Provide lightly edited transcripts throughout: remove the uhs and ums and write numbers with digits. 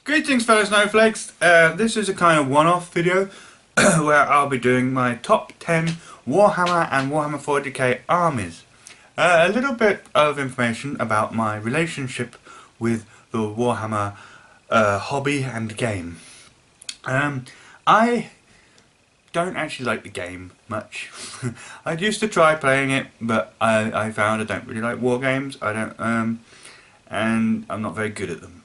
Greetings fellow snowflakes, this is a kind of one-off video where I'll be doing my top 10 Warhammer and Warhammer 40k armies. A little bit of information about my relationship with the Warhammer hobby and game. I don't actually like the game much. I used to try playing it, but I found I don't really like war games. And I'm not very good at them.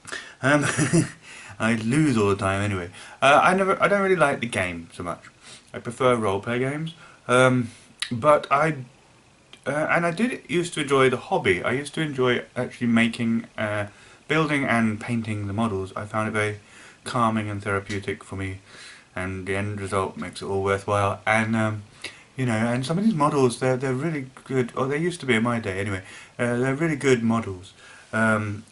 I lose all the time anyway. I don't really like the game so much. I prefer role-play games. But I did used to enjoy the hobby. I used to enjoy actually making, building and painting the models. I found it very calming and therapeutic for me, and the end result makes it all worthwhile. And you know, and some of these models, they're really good, or they used to be in my day anyway. They're really good models. And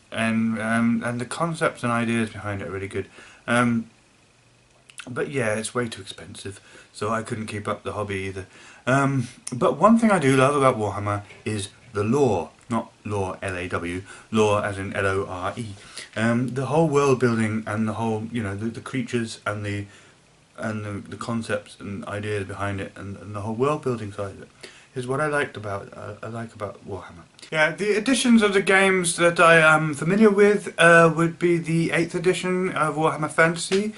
the concepts and ideas behind it are really good. But yeah, it's way too expensive, so I couldn't keep up the hobby either. But one thing I do love about Warhammer is the lore, not lore L-A-W, lore as in L-O-R-E. The whole world building and the whole, you know, the creatures and the concepts and ideas behind it, and the whole world building side of it is what I like about Warhammer. Yeah, the editions of the games that I am familiar with would be the 8th edition of Warhammer Fantasy,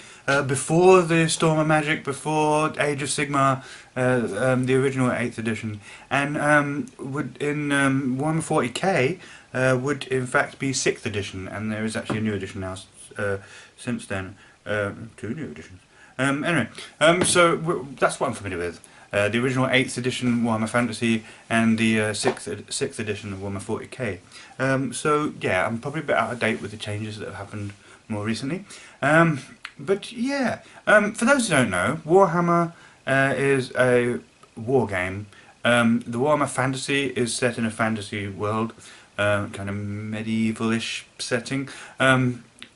before the Storm of Magic, before Age of Sigmar, the original 8th edition, and would in Warhammer 40k would in fact be 6th edition, and there is actually a new edition now since then, 2 new editions. Anyway, so that's what I'm familiar with. The original 8th edition Warhammer Fantasy and the 6th edition of Warhammer 40k. So yeah, I'm probably a bit out of date with the changes that have happened more recently. But yeah, for those who don't know, Warhammer is a war game. The Warhammer Fantasy is set in a fantasy world, kind of medieval-ish setting,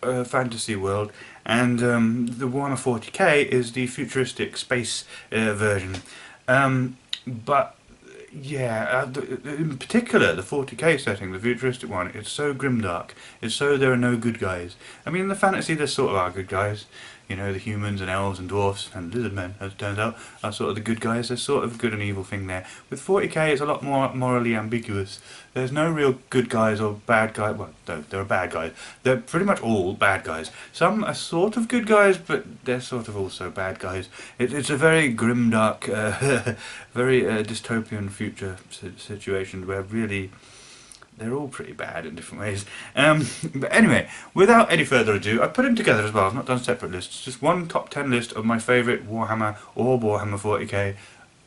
fantasy world. And the Warhammer 40k is the futuristic space version. But yeah, in particular the 40k setting, the futuristic one, it's so grimdark. It's so there are no good guys. I mean, in the fantasy there sort of are good guys. You know, the humans and elves and dwarfs and lizardmen, as it turns out, are sort of the good guys. There's sort of a good and evil thing there. With 40k it's a lot more morally ambiguous. There's no real good guys or bad guys. Well, no, there are bad guys. They're pretty much all bad guys. Some are sort of good guys, but they're sort of also bad guys. It's a very grimdark, very dystopian future situation where really they're all pretty bad in different ways. But anyway, without any further ado, I put them together as well. I've not done separate lists. Just one top 10 list of my favourite Warhammer or Warhammer 40k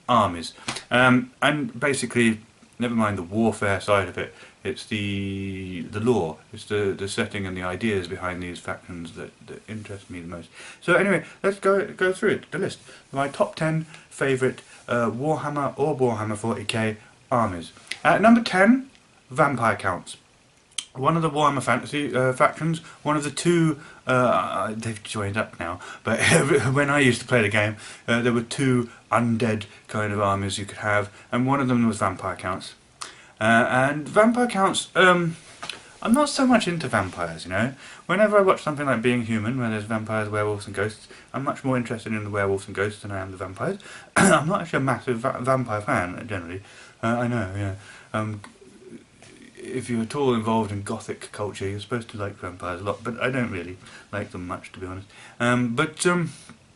armies. And basically, never mind the warfare side of it, it's the lore, it's the setting and the ideas behind these factions that interest me the most. So anyway, let's go through it, the list. My top 10 favourite Warhammer or Warhammer 40k armies. At number 10, Vampire Counts. One of the Warhammer Fantasy factions, one of the two, they've joined up now, but when I used to play the game, there were 2 undead kind of armies you could have, and one of them was Vampire Counts. And Vampire Counts, I'm not so much into vampires, you know. Whenever I watch something like Being Human, where there's vampires, werewolves and ghosts, I'm much more interested in the werewolves and ghosts than I am the vampires. I'm not actually a massive vampire fan, generally. I know, yeah. If you're at all involved in gothic culture, you're supposed to like vampires a lot, but I don't really like them much, to be honest. But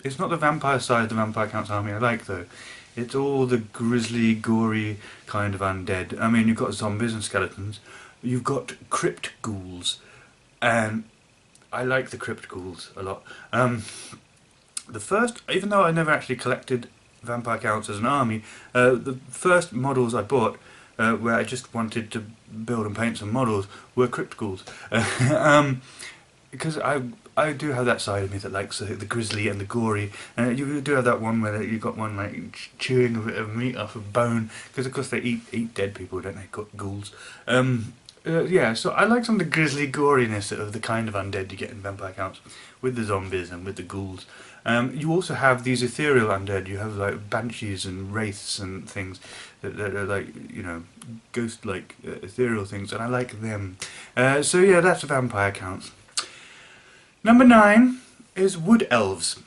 it's not the vampire side of the Vampire Counts army I like, though. It's all the grisly, gory kind of undead. I mean, you've got zombies and skeletons. You've got crypt ghouls, and I like the crypt ghouls a lot. The first, even though I never actually collected Vampire Counts as an army, the first models I bought, where I just wanted to build and paint some models, were crypt ghouls. Because I do have that side of me that likes the grisly and the gory, and you do have that one where you've got one like chewing a bit of meat off of bone, because of course they eat dead people, don't they, ghouls. Yeah, so I like some of the grisly goriness of the kind of undead you get in Vampire Counts, with the zombies and with the ghouls. You also have these ethereal undead. You have like banshees and wraiths and things that are like, you know, ghost-like ethereal things, and I like them. So yeah, that's Vampire Counts. Number 9 is Wood Elves.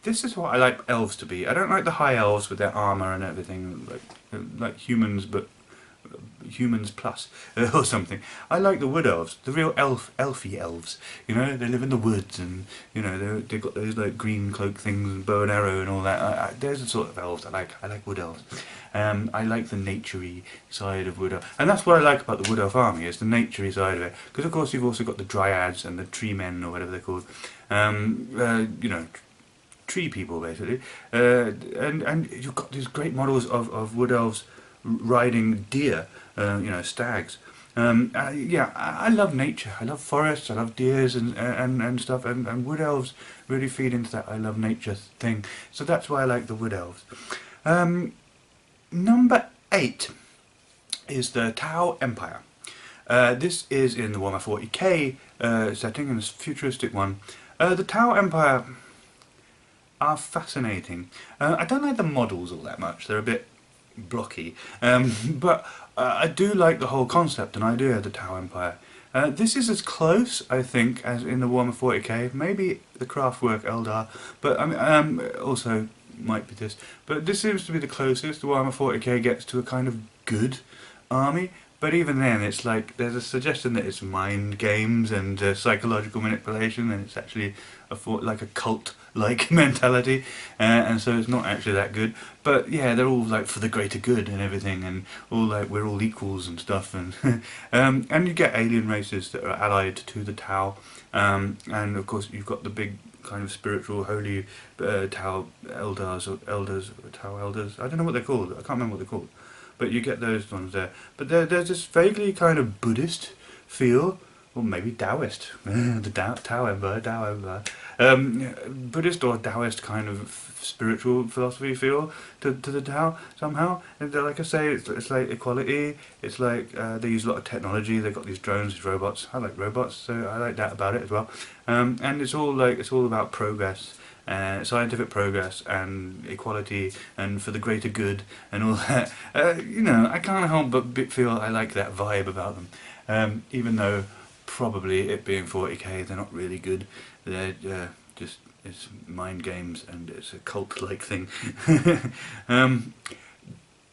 This is what I like elves to be. I don't like the high elves with their armour and everything, like humans, but humans plus or something. I like the wood elves, the real elfy elves. You know, they live in the woods, and you know they've got those like green cloak things and bow and arrow and all that. There's the sort of elves I like. I like wood elves. I like the naturey side of wood elf, and that's what I like about the wood elf army, is the naturey side of it. Because of course you've also got the dryads and the tree men, or whatever they're called. You know, tree people basically, and you've got these great models of wood elves riding deer, you know, stags. Yeah, I love nature. I love forests. I love deers and stuff. And wood elves really feed into that I love nature thing. So that's why I like the wood elves. Number 8 is the Tao Empire. This is in the Warhammer 40k setting, in this futuristic one. The Tao Empire are fascinating. I don't like the models all that much. They're a bit blocky, but I do like the whole concept and idea of the Tao Empire. This is as close, I think, as in the Warhammer 40k, maybe the Craftwork Eldar, but I mean, also might be this, but this seems to be the closest the Warhammer 40k gets to a kind of good army. But even then, it's like there's a suggestion that it's mind games and psychological manipulation, and it's actually like a cult-like mentality, and so it's not actually that good. But yeah, they're all like for the greater good and everything, and all like we're all equals and stuff, and and you get alien races that are allied to the Tau, and of course you've got the big kind of spiritual holy Tau elders, Tau elders. I don't know what they're called. I can't remember what they're called. But you get those ones there. But there's this vaguely kind of Buddhist feel, or maybe Taoist, the Tao Empire, Buddhist or Taoist kind of spiritual philosophy feel to the Tao somehow. And like I say, it's like equality. It's like they use a lot of technology. They've got these drones, these robots. I like robots, so I like that about it as well. And it's all about progress. Scientific progress and equality and for the greater good and all that. You know, I can't help but feel I like that vibe about them. Even though probably it being 40k, they're not really good. They're just, it's mind games and it's a cult-like thing.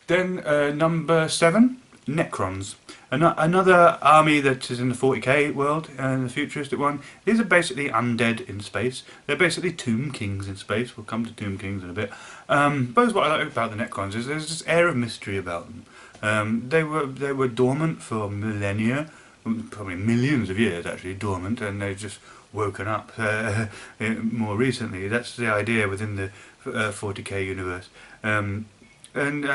Then number 7, Necrons. Another army that is in the 40k world, the futuristic one. These are basically undead in space. They're basically Tomb Kings in space. We'll come to Tomb Kings in a bit. But what I like about the Necrons is there's this air of mystery about them. They were dormant for millennia, probably millions of years actually, dormant, and they've just woken up more recently. That's the idea within the 40k universe. And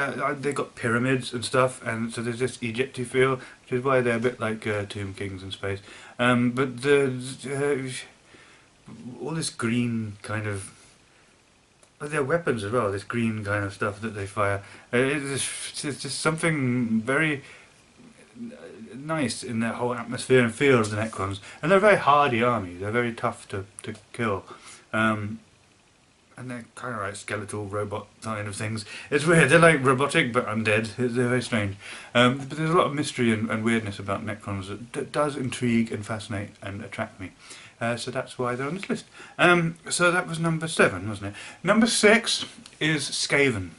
they've got pyramids and stuff, and so there's this Egypty feel, which is why they're a bit like Tomb Kings in space. But all this green kind of, their weapons as well, this green kind of stuff that they fire, it's just something very nice in their whole atmosphere and feel of the Necrons. And they're a very hardy army, they're very tough to kill. And they're kind of like skeletal robot kind of things. It's weird, they're like robotic but undead. They're very strange. But there's a lot of mystery and weirdness about Necrons that does intrigue and fascinate and attract me. So that's why they're on this list. So that was number 7, wasn't it? Number 6 is Skaven.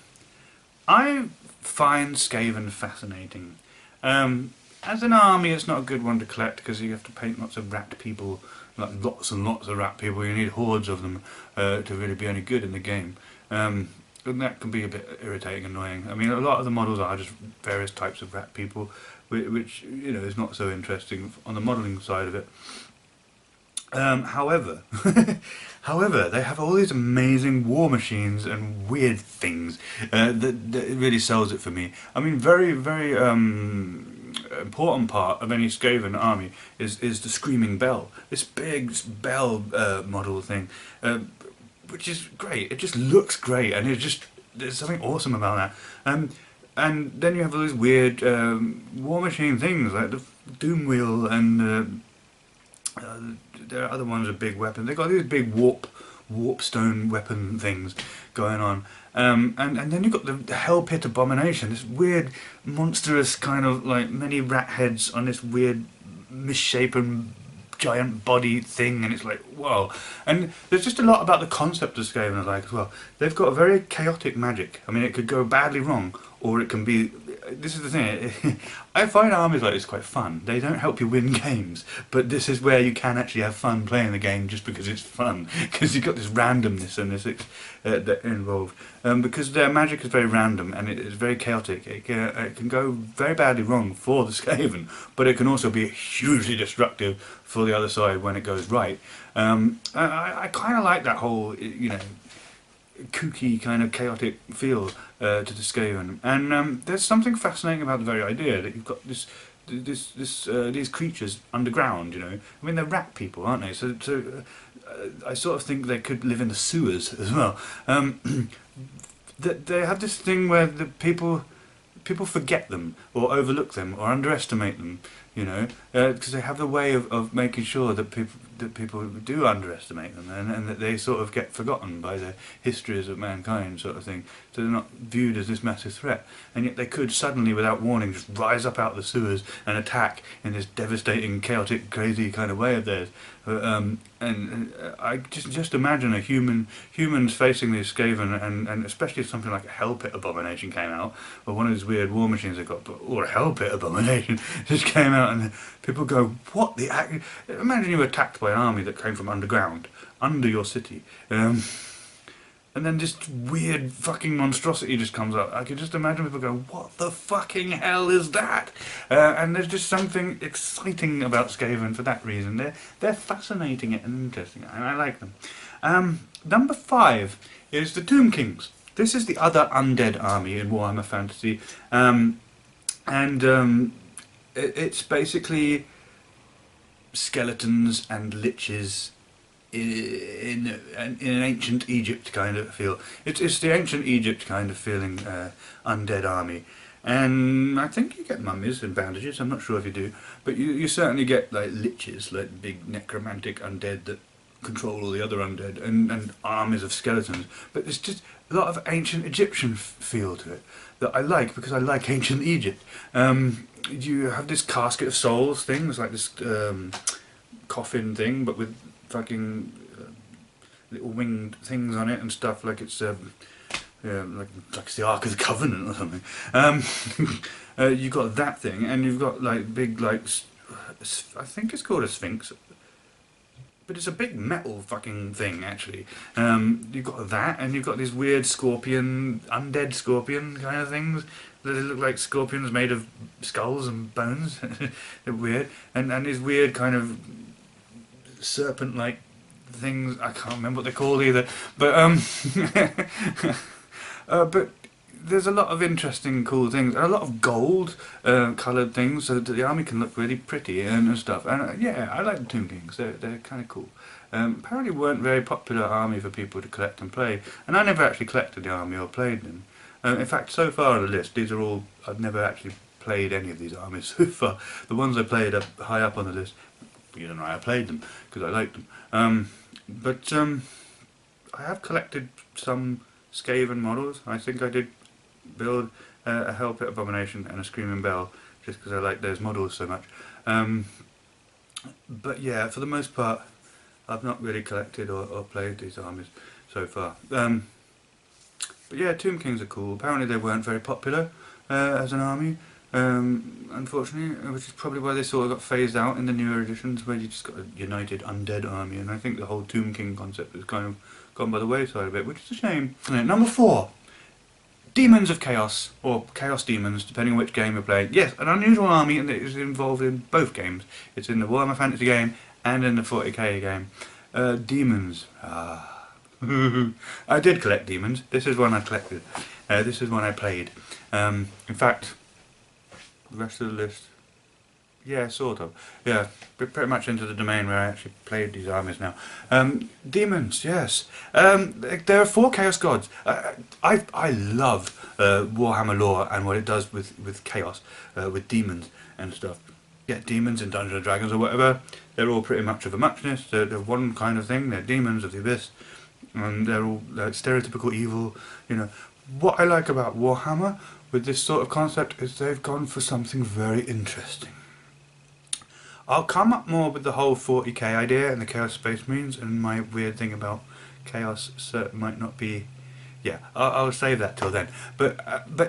I find Skaven fascinating. As an army, it's not a good one to collect because you have to paint lots of rat people, like lots and lots of rat people. You need hordes of them to really be any good in the game. And that can be a bit irritating and annoying. I mean, a lot of the models are just various types of rat people, which you know is not so interesting on the modelling side of it. However, they have all these amazing war machines and weird things that really sells it for me. I mean, very important part of any Skaven army is the Screaming Bell. This big bell model thing, which is great. It just looks great, and there's something awesome about that. And then you have all these weird war machine things like the Doom Wheel and. There are other ones with big weapons. They've got these big warpstone weapon things going on. And then you've got the Hell Pit Abomination, this weird, monstrous kind of like many rat heads on this weird, misshapen giant body thing, and it's like, whoa. And there's just a lot about the concept of Skaven I like as well. They've got a very chaotic magic. I mean, it could go badly wrong, or it can be... This is the thing, I find armies like this quite fun. They don't help you win games, but this is where you can actually have fun playing the game just because it's fun. Because you've got this randomness and this that involved. Because their magic is very random and it is very chaotic. It can go very badly wrong for the Skaven, but it can also be hugely destructive for the other side when it goes right. I kind of like that whole, you know, kooky kind of chaotic feel to the Skaven, and there's something fascinating about the very idea that you've got these creatures underground. You know, I mean, they're rat people, aren't they? So I sort of think they could live in the sewers as well. They have this thing where the people forget them or overlook them or underestimate them. You know, because they have the way of making sure that people do underestimate them, and that they sort of get forgotten by the histories of mankind, sort of thing. So they're not viewed as this massive threat, and yet they could suddenly, without warning, just rise up out of the sewers and attack in this devastating, chaotic, crazy kind of way of theirs. I just imagine humans facing these Skaven, and especially if something like a Hell Pit Abomination came out, or one of these weird war machines they got, or a Hell Pit Abomination just came out, and people go, what the... Imagine you were attacked by an army that came from underground, under your city, and then this weird fucking monstrosity just comes up. I could just imagine people go, what the fucking hell is that? And there's just something exciting about Skaven for that reason. They're fascinating and interesting, and I like them. Number 5 is the Tomb Kings. This is the other undead army in Warhammer Fantasy, it's basically skeletons and liches in an ancient Egypt kind of feel. It's the ancient Egypt kind of feeling undead army, and I think you get mummies and bandages. I'm not sure if you do, but you certainly get like liches, like big necromantic undead that control all the other undead, and armies of skeletons. But there's just a lot of ancient Egyptian feel to it that I like, because I like ancient Egypt. You have this casket of souls thing, it's like this coffin thing, but with fucking little winged things on it and stuff, like it's like it's the Ark of the Covenant or something. You've got that thing, and you've got like big, like, I think it's called a sphinx, but it's a big metal fucking thing actually. You've got that, and you've got these weird scorpion, undead scorpion kind of things. They look like scorpions made of skulls and bones. They're weird, and these weird kind of serpent-like things. I can't remember what they're called either. But but there's a lot of interesting, cool things, and a lot of gold coloured things, so that the army can look really pretty and stuff. And yeah, I like the Tomb Kings. They're kind of cool. Apparently weren't very popular army for people to collect and play, and I never actually collected the army or played them. In fact, so far on the list, these are all, I've never actually played any of these armies so far. The ones I played are high up on the list. You don't know I played them, because I liked them. But I have collected some Skaven models. I think I did build a Hell Pit Abomination and a Screaming Bell, just because I like those models so much. But yeah, for the most part, I've not really collected or played these armies so far. But yeah, Tomb Kings are cool. Apparently they weren't very popular as an army, unfortunately, which is probably why they sort of got phased out in the newer editions, where you just got a united undead army, and I think the whole Tomb King concept has kind of gone by the wayside a bit, which is a shame. Number 4. Demons of Chaos, or Chaos Demons, depending on which game you're playing. Yes, an unusual army, and it is involved in both games. It's in the Warhammer Fantasy game and in the 40k game. Demons. I did collect demons. This is one I collected. This is one I played. In fact, the rest of the list... Yeah, sort of. Yeah, we're pretty much into the domain where I actually played these armies now. Demons, yes. There are 4 Chaos Gods. I love Warhammer lore and what it does with chaos, with demons and stuff. Yeah, demons in Dungeons and Dragons or whatever, they're all pretty much of a muchness. They're one kind of thing. They're demons of the abyss, and they're all stereotypical evil. You know, what I like about Warhammer with this sort of concept is they've gone for something very interesting. I'll come up more with the whole 40k idea and the Chaos Space Marines, and my weird thing about Chaos might not be. Yeah, I'll save that till then. But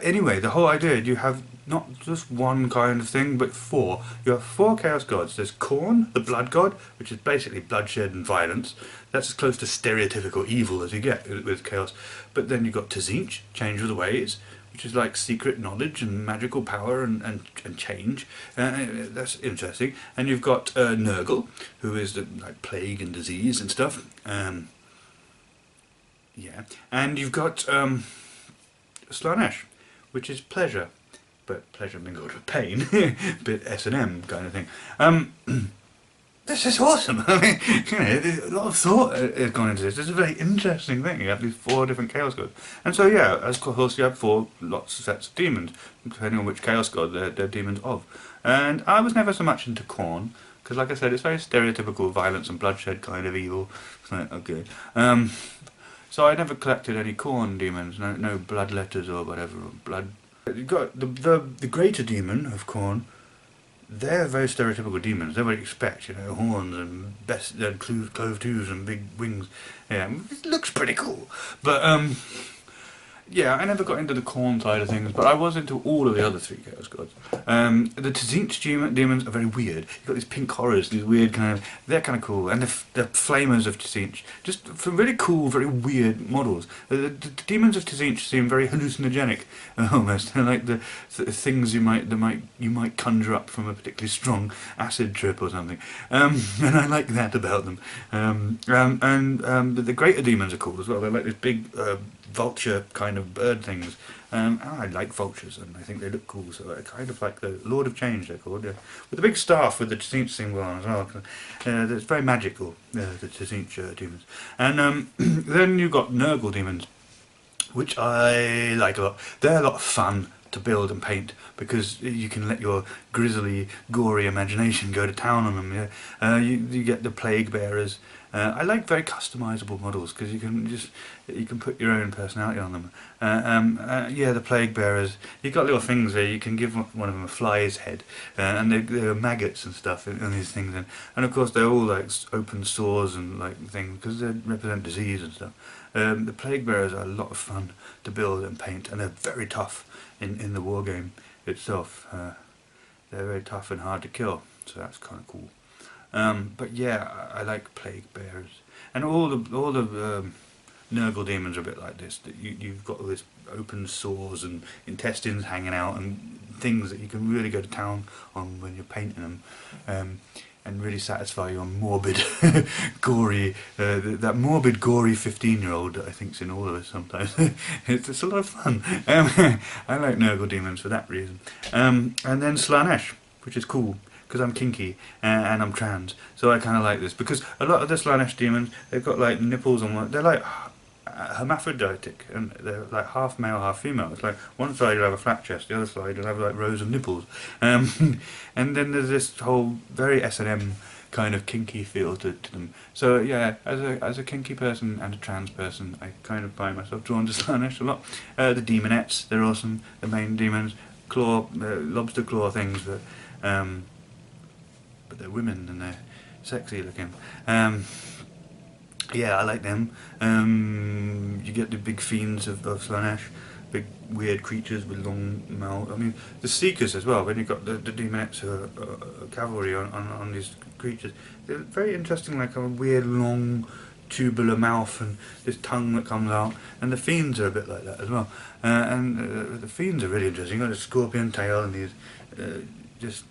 anyway, the whole idea, you have not just one kind of thing, but four. You have four Chaos Gods. There's Khorne, the Blood God, which is basically bloodshed and violence. That's as close to stereotypical evil as you get with Chaos. But then you've got Tzeentch, Change of the Ways, which is like secret knowledge and magical power and change. That's interesting. And you've got Nurgle, who is like plague and disease and stuff. Yeah, and you've got Slaanesh, which is pleasure, but pleasure mingled with pain, bit S&M kind of thing. This is awesome. I mean, you know, a lot of thought has gone into this. It's a very interesting thing. You have these four different Chaos Gods, and so yeah, as course you have lots of sets of demons, depending on which Chaos God they're demons of. And I was never so much into Khorne, because like I said, it's very stereotypical violence and bloodshed kind of evil. It's like, okay. So I never collected any Khorne demons, no bloodletters or whatever, or blood. You've got the greater demon of Khorne. They're very stereotypical demons. They're what you expect, you know, horns and clove toes and big wings. Yeah, it looks pretty cool. But yeah, I never got into the Khorne side of things, but I was into all of the other three Chaos Gods. The Tzeentch demons are very weird. You've got these pink horrors, these weird kind of... They're kind of cool. And the Flamers of Tzeentch, just some really cool, very weird models. The demons of Tzeentch seem very hallucinogenic, almost. They're like the things you might conjure up from a particularly strong acid trip or something. And I like that about them. The greater demons are cool as well. They're like this big... vulture kind of bird things. I like vultures and I think they look cool, so I kind of like the Lord of Change, they're called, with the big staff with the Tzeentch symbol on as well. It's very magical, the Tzeentch demons. And then you've got Nurgle demons, which I like a lot. They're a lot of fun to build and paint because you can let your grisly, gory imagination go to town on them. Yeah? You get the Plague Bearers. I like very customizable models because you can put your own personality on them. Yeah, the Plague Bearers. You've got little things there. You can give one of them a fly's head, and they're maggots and stuff in these things. And of course they're all like open sores and like things because they represent disease and stuff. The Plague Bearers are a lot of fun to build and paint, and they're very tough in the war game itself. They're very tough and hard to kill, so that's kind of cool. But yeah, I like Plague Bearers, and all the Nurgle demons are a bit like this. That you've got all this open sores and intestines hanging out and things that you can really go to town on when you're painting them, and really satisfy your morbid, gory, that morbid, gory 15-year-old that I think's in all of us sometimes. It's a lot of fun. I like Nurgle demons for that reason. And then Slaanesh, which is cool. Because I'm kinky and I'm trans, so I kind of like this. Because a lot of the Slaanesh demons, they've got like nipples on one. They're like hermaphroditic, and they're like half male, half female. It's like one side you'll have a flat chest, the other side you'll have like rows of nipples. And then there's this whole very S&M kind of kinky feel to them. So yeah, as a kinky person and a trans person, I kind of find myself drawn to Slaanesh a lot. The demonettes, they're awesome. The main demons, lobster claw things, but they're women and they're sexy looking. Yeah, I like them. You get the big fiends of Slaanesh, big weird creatures with long mouths. I mean, the Seekers as well, when you've got the demonettes cavalry on these creatures. They're very interesting, like a weird long tubular mouth and this tongue that comes out, and the fiends are a bit like that as well. The fiends are really interesting. You've got a scorpion tail and these just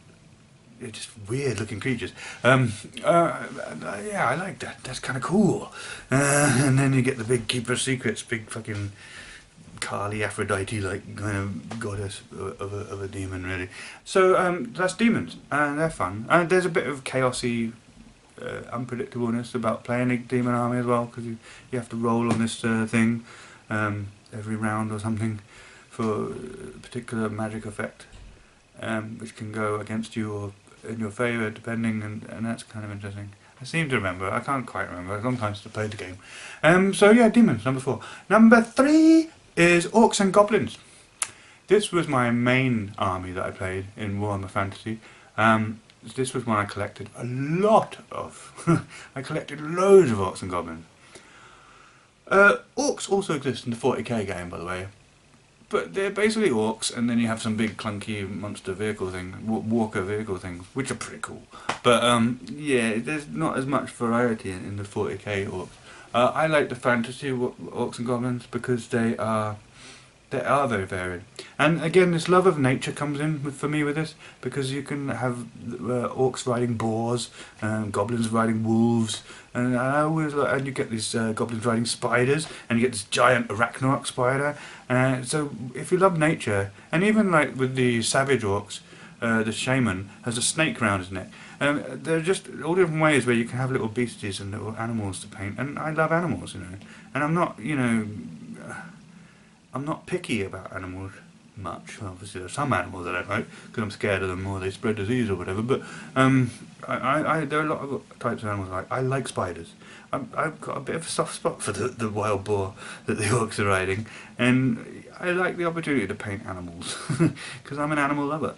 weird looking creatures. Yeah, I like that. That's kind of cool. And then you get the big Keeper of Secrets, big fucking Kali Aphrodite like kind of goddess of a demon, really. So that's demons, and they're fun. And there's a bit of chaosy unpredictableness about playing a demon army as well, because you have to roll on this thing every round or something for a particular magic effect, which can go against you or in your favour depending, and that's kind of interesting. I seem to remember, I can't quite remember, it's a long time since I played the game. So yeah, demons, number 4. Number 3 is Orcs and Goblins. This was my main army that I played in Warhammer Fantasy. this was one I collected a lot of. I collected loads of Orcs and Goblins. Orcs also exist in the 40k game, by the way. But they're basically orcs, and then you have some big clunky monster vehicle thing, walker vehicle things, which are pretty cool. But yeah, there's not as much variety in the 40k orcs. I like the fantasy orcs and goblins because they are very varied. And again, this love of nature comes in for me with this, because you can have orcs riding boars, goblins riding wolves, and and you get these goblins riding spiders, and you get this giant arachnarch spider. So if you love nature, and even like with the savage orcs, the shaman has a snake around his neck. There are just all different ways where you can have little beasties and little animals to paint, and I love animals, you know. And I'm not, you know, I'm not picky about animals much. Obviously, there are some animals I don't like because I'm scared of them or they spread disease or whatever. But there are a lot of types of animals I like spiders. I've got a bit of a soft spot for the wild boar that the orcs are riding, and I like the opportunity to paint animals because I'm an animal lover.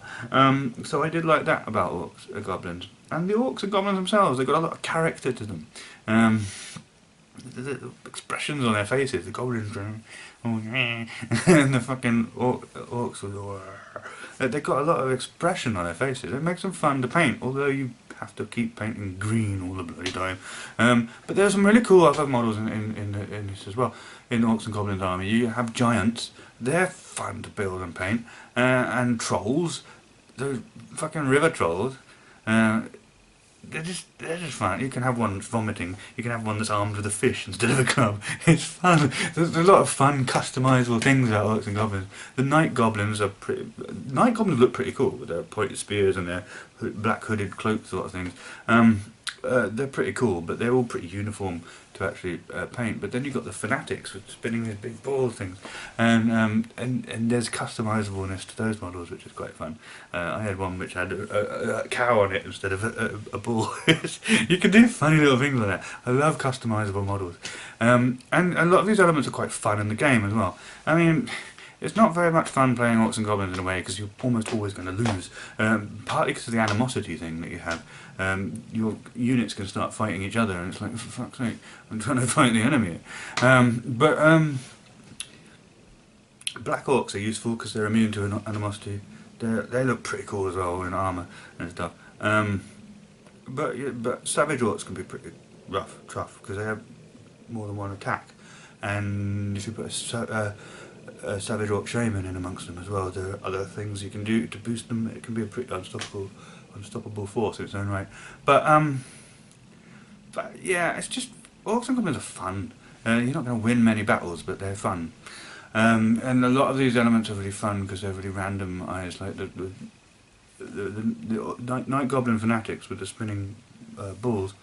So I did like that about orcs and goblins, and the orcs and goblins themselves. They've got a lot of character to them. The expressions on their faces, the goblins and the fucking orcs with they've got a lot of expression on their faces. It makes them fun to paint, although you have to keep painting green all the bloody time. But there's some really cool other models in this as well. In Orcs and Goblins army, you have giants. They're fun to build and paint, and trolls. Those fucking river trolls. They're just fun. You can have one that's vomiting. You can have one that's armed with a fish instead of a club. It's fun. There's a lot of fun, customisable things about Orcs and Goblins. The Night Goblins are pretty. Night Goblins look pretty cool with their pointed spears and their black hooded cloaks, sort of things. They're pretty cool, but they're all pretty uniform to actually paint. But then you've got the fanatics with spinning these big ball things, and there's customisableness to those models, which is quite fun. I had one which had a cow on it instead of a bull. You can do funny little things like that. I love customisable models, and a lot of these elements are quite fun in the game as well. I mean, it's not very much fun playing Orcs and Goblins in a way, because you're almost always going to lose, partly because of the animosity thing that you have. Your units can start fighting each other, and it's like, for fuck's sake, I'm trying to fight the enemy. But Black Orcs are useful because they're immune to animosity. They look pretty cool as well in armour and stuff. But Savage Orcs can be pretty tough, because they have more than one attack. And if you put a Savage Orc Shaman in amongst them as well, there are other things you can do to boost them. It can be a pretty unstoppable force in its own right. But yeah, it's just, Orcs and Goblins are fun. You're not going to win many battles, but they're fun. And a lot of these elements are really fun because they're really randomised, like the Night Goblin fanatics with the spinning bulls.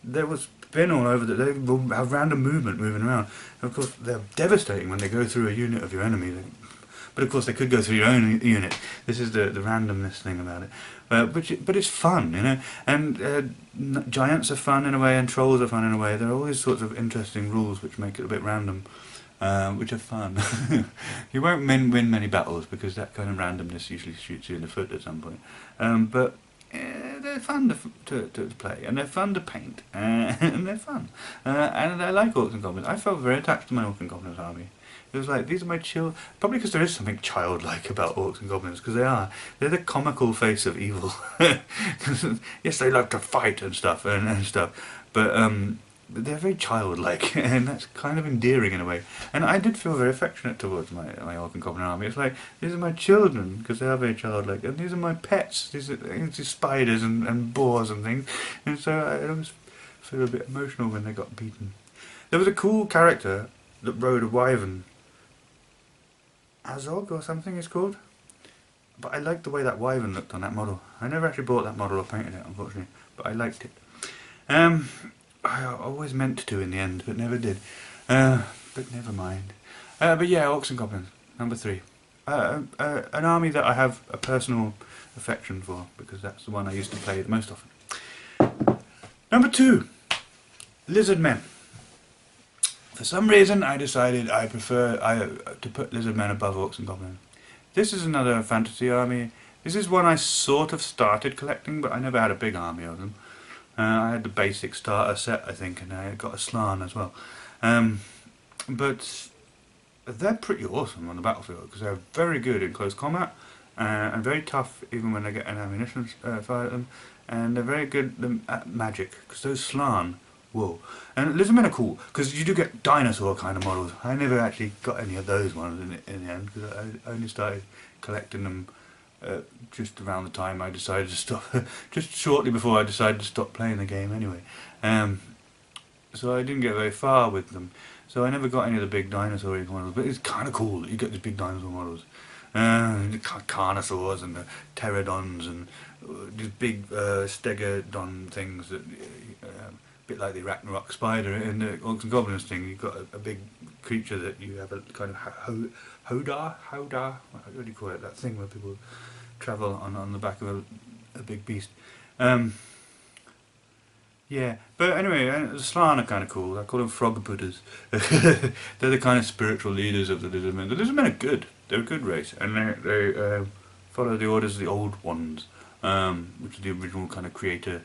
They will spin all over. They will have random movement moving around. And of course, they're devastating when they go through a unit of your enemy. But of course, they could go through your own unit. This is the randomness thing about it. But it's fun, you know. And giants are fun in a way, and trolls are fun in a way. There are all these sorts of interesting rules which make it a bit random, which are fun. You won't win many battles because that kind of randomness usually shoots you in the foot at some point. But they're fun to play, and they're fun to paint, and they're fun. And I like Orcs and Goblins. I felt very attached to my Orcs and Goblins army. It was like, these are my probably because there is something childlike about Orcs and Goblins, because they're the comical face of evil. Yes, they love to fight and stuff, but they're very childlike, and that's kind of endearing in a way. And I did feel very affectionate towards my Orc and Goblin army. It's like, these are my children, because they are very childlike, and these are my pets. These are spiders and boars and things. And so I always feel a bit emotional when they got beaten. There was a cool character that rode a wyvern. Azog or something it's called. But I liked the way that wyvern looked on that model. I never actually bought that model or painted it, unfortunately, but I liked it. I always meant to in the end, but never did. But never mind. But yeah, Orcs and Goblins, number 3. An army that I have a personal affection for, because that's the one I used to play the most often. Number 2, Lizardmen. For some reason I decided I prefer to put Lizardmen above Orcs and Goblins. This is another fantasy army. This is one I sort of started collecting, but I never had a big army of them. I had the basic starter set, I think, and I got a Slann as well. But they're pretty awesome on the battlefield because they're very good in close combat and very tough even when they get an ammunition fired at them. And they're very good at magic because those Slann, whoa. And Lizardmen are cool because you do get dinosaur kind of models. I never actually got any of those ones in the end because I only started collecting them just around the time I decided to stop, just shortly before I decided to stop playing the game anyway. So I didn't get very far with them. So I never got any of the big dinosaur models, but it's kind of cool that you get these big dinosaur models. The Carnosaurs and the Pterodons and these big Stegodon things that, a bit like the Ragnarok spider in the Orcs Goblins thing. You've got a big creature that you have a kind of Hodar, what do you call it? That thing where people travel on the back of a big beast. Yeah, but anyway, the Slann are kind of cool. I call them frog buddhas. They're the kind of spiritual leaders of the Lizardmen. The Lizardmen are good. They're a good race, and they follow the orders of the Old Ones, which are the original kind of creator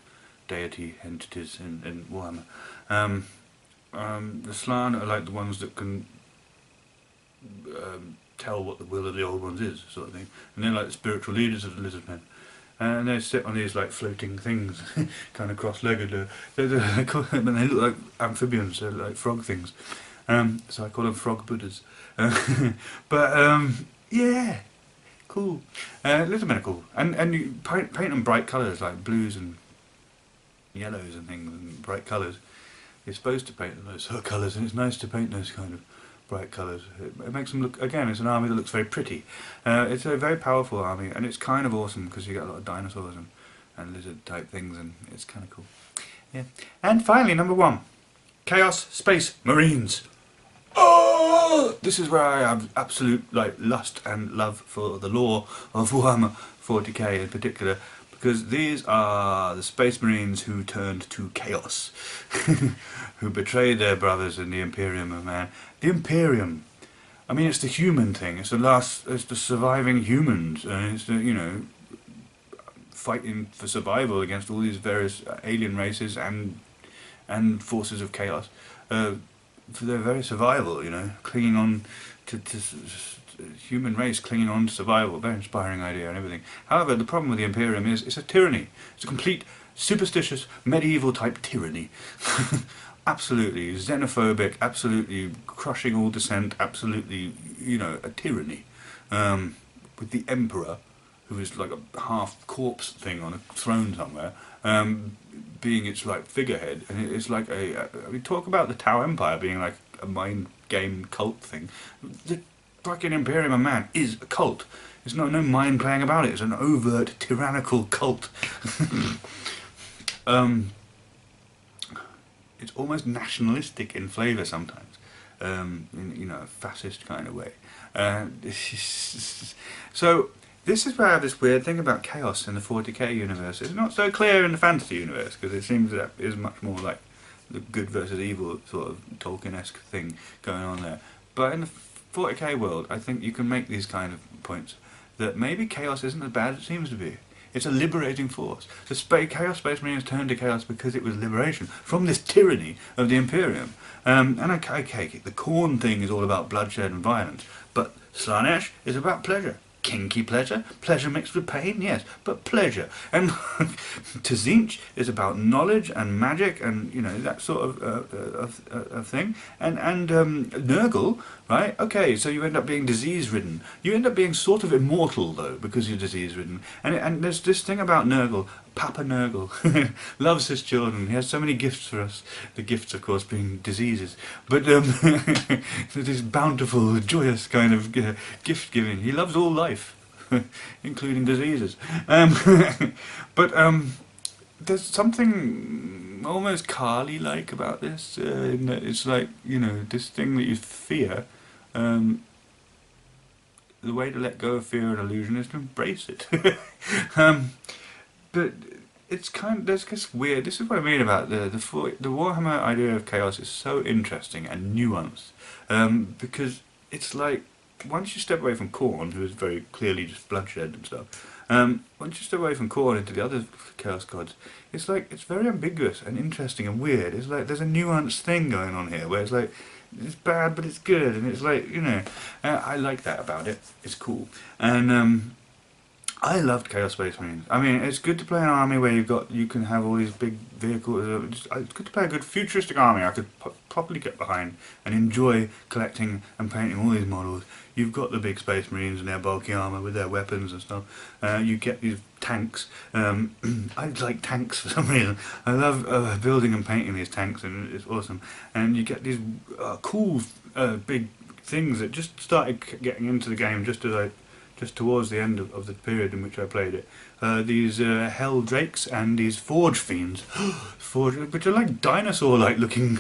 deity entities in Warhammer. The Slann are like the ones that can tell what the will of the Old Ones is, sort of thing. And they're like the spiritual leaders of the Lizardmen. And they sit on these like floating things, kind of cross-legged. They're cool, but they look like amphibians, they're like frog things. So I call them frog buddhas. Yeah, cool. Lizardmen are cool, and you paint them bright colours like blues and yellows and things, and bright colours. You're supposed to paint them those sort of colours, and it's nice to paint those kind of bright colours. It makes them look, again, it's an army that looks very pretty. It's a very powerful army, and it's kind of awesome because you get a lot of dinosaurs and lizard type things, and it's kind of cool. Yeah. And finally, number 1, Chaos Space Marines. Oh, this is where I have absolute like lust and love for the lore of Warhammer 40k in particular, because these are the Space Marines who turned to chaos, who betrayed their brothers in the Imperium of Man. The Imperium, I mean, it's the human thing. It's the surviving humans, and it's the, you know, fighting for survival against all these various alien races and forces of chaos. For their very survival, you know, clinging on to human race, clinging on to survival. Very inspiring idea and everything. However, the problem with the Imperium is it's a tyranny. It's a complete superstitious medieval type tyranny. Absolutely xenophobic, absolutely crushing all dissent, absolutely, you know, a tyranny. With the Emperor, who is like a half corpse thing on a throne somewhere, being its like figurehead, and it's like we talk about the Tao Empire being like a mind game cult thing. The fucking Imperium of Man is a cult. There's no mind playing about it. It's an overt tyrannical cult. It's almost nationalistic in flavour sometimes, in, you know, a fascist kind of way. So this is where I have this weird thing about chaos in the 40k universe. It's not so clear in the fantasy universe, because it seems that is much more like the good versus evil sort of Tolkien-esque thing going on there. But in the 40k world, I think you can make these kind of points, that maybe chaos isn't as bad as it seems to be. It's a liberating force. The Chaos Space Marines turned to chaos because it was liberation from this tyranny of the Imperium. And okay, the Khorne thing is all about bloodshed and violence, but Slaanesh is about pleasure. Kinky pleasure, pleasure mixed with pain, yes, but pleasure. And Tzinch is about knowledge and magic and, you know, that sort of thing. And Nurgle, right? Okay, so you end up being disease-ridden. You end up being sort of immortal though, because you're disease-ridden. And there's this thing about Nurgle. Papa Nurgle loves his children. He has so many gifts for us. The gifts, of course, being diseases. But this bountiful, joyous kind of gift giving. He loves all life, including diseases. But there's something almost Kali-like about this. In that it's like, you know, this thing that you fear. The way to let go of fear and illusion is to embrace it. But it's kind of, that's just weird. This is what I mean about the Warhammer idea of chaos is so interesting and nuanced, because it's like once you step away from Khorne, who is very clearly just bloodshed and stuff, Just away from Khorne into the other Chaos Gods, it's like, it's very ambiguous and interesting and weird. It's like there's a nuanced thing going on here where it's like, it's bad but it's good, and it's like, you know, I like that about it. It's cool. And I loved Chaos Space Marines. I mean, it's good to play an army where you can have all these big vehicles. It's good to play a good futuristic army I could properly get behind and enjoy collecting and painting all these models. You've got the big Space Marines and their bulky armour with their weapons and stuff. You get these tanks. I like tanks for some reason. I love building and painting these tanks, and it's awesome. And you get these cool big things that just started getting into the game just towards the end of the period in which I played it. These Hell Drakes and these Forge Fiends, which are like dinosaur-like looking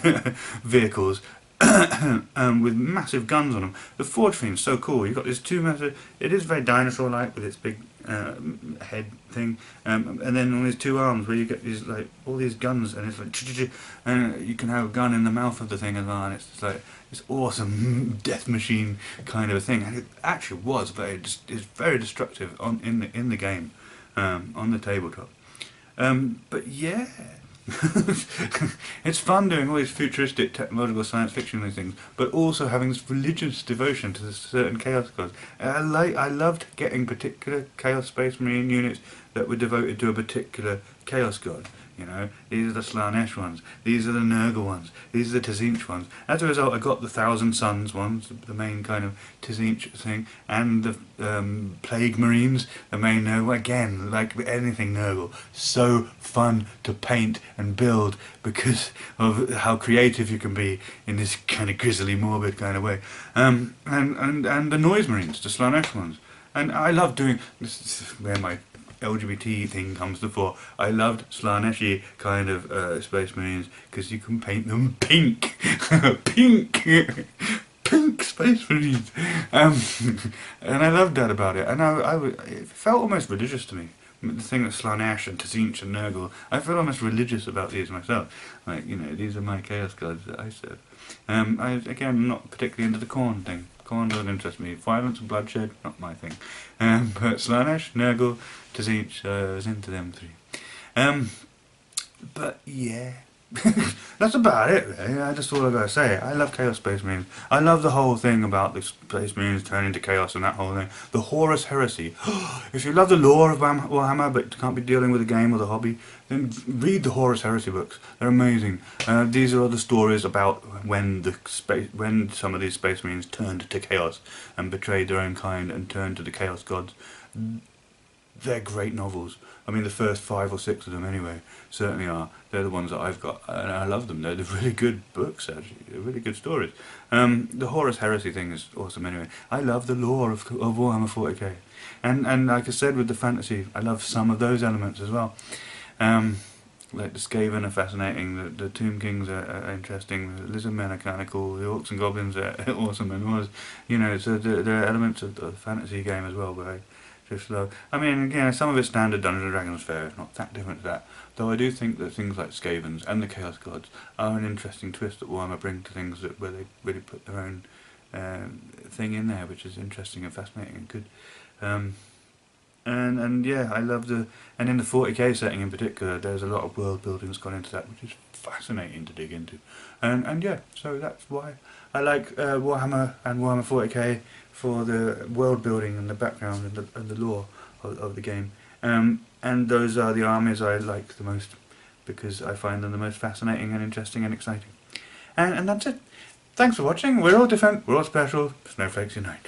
vehicles with massive guns on them. The Forge Fiend's so cool. You've got these two massive... It is very dinosaur-like with its big head thing, and then on these two arms where you get these like all these guns, and it's like and you can have a gun in the mouth of the thing as well, and it's just like this awesome death machine kind of a thing. And it actually was it's very destructive in the game, on the tabletop. But yeah. It's fun doing all these futuristic technological science fiction things, but also having this religious devotion to this certain chaos gods. I loved getting particular Chaos Space Marine units that were devoted to a particular chaos god. You know, these are the Slaanesh ones, these are the Nurgle ones, these are the Tzeentch ones. As a result, I got the Thousand Suns ones, the main kind of Tzeentch thing, and the Plague Marines, the main Nurgle. Again, like anything Nurgle, so fun to paint and build because of how creative you can be in this kind of grisly, morbid kind of way. And the Noise Marines, the Slaanesh ones. And I love doing, this is where my LGBT thing comes to fore. I loved Slaaneshi kind of Space Marines because you can paint them pink. Pink! Pink Space Marines! And I loved that about it. And it felt almost religious to me. The thing that Slaanesh and Tzeentch and Nurgle, I feel almost religious about these myself. Like, you know, these are my chaos gods that I serve. Again, I'm not particularly into the Khorne thing. Khorne doesn't interest me. Violence and bloodshed, not my thing. But Slaanesh, Nurgle, Tzeentch, I was into them three. But yeah, that's about it really. That's all I've got to say. I love Chaos Space Marines. I love the whole thing about the Space Marines turning into chaos and that whole thing. The Horus Heresy. If you love the lore of Warhammer but can't be dealing with the game or the hobby, then read the Horus Heresy books. They're amazing. These are all the stories about when some of these Space Marines turned to chaos and betrayed their own kind and turned to the Chaos Gods. They're great novels. I mean, the first 5 or 6 of them anyway, certainly are. They're the ones that I've got, and I love them. They're really good books, actually. They're really good stories. The Horus Heresy thing is awesome anyway. I love the lore of Warhammer 40k. And like I said with the fantasy, I love some of those elements as well. Like the Skaven are fascinating, the Tomb Kings are interesting, the Lizardmen are kind of cool, the Orcs and Goblins are awesome, and you know, so there are elements of the fantasy game as well, but I just love. I mean, again, some of it's standard Dungeons and Dragons fare, it's not that different to that, though I do think that things like Skavens and the Chaos Gods are an interesting twist that Warhammer bring to things where they really put their own thing in there, which is interesting and fascinating and good. And yeah, I love and in the 40k setting in particular, there's a lot of world building that's gone into that, which is fascinating to dig into. And yeah, so that's why I like Warhammer and Warhammer 40k for the world building and the background and the lore of the game. And those are the armies I like the most because I find them the most fascinating and interesting and exciting. And that's it. Thanks for watching. We're all different, we're all special. Snowflakes unite.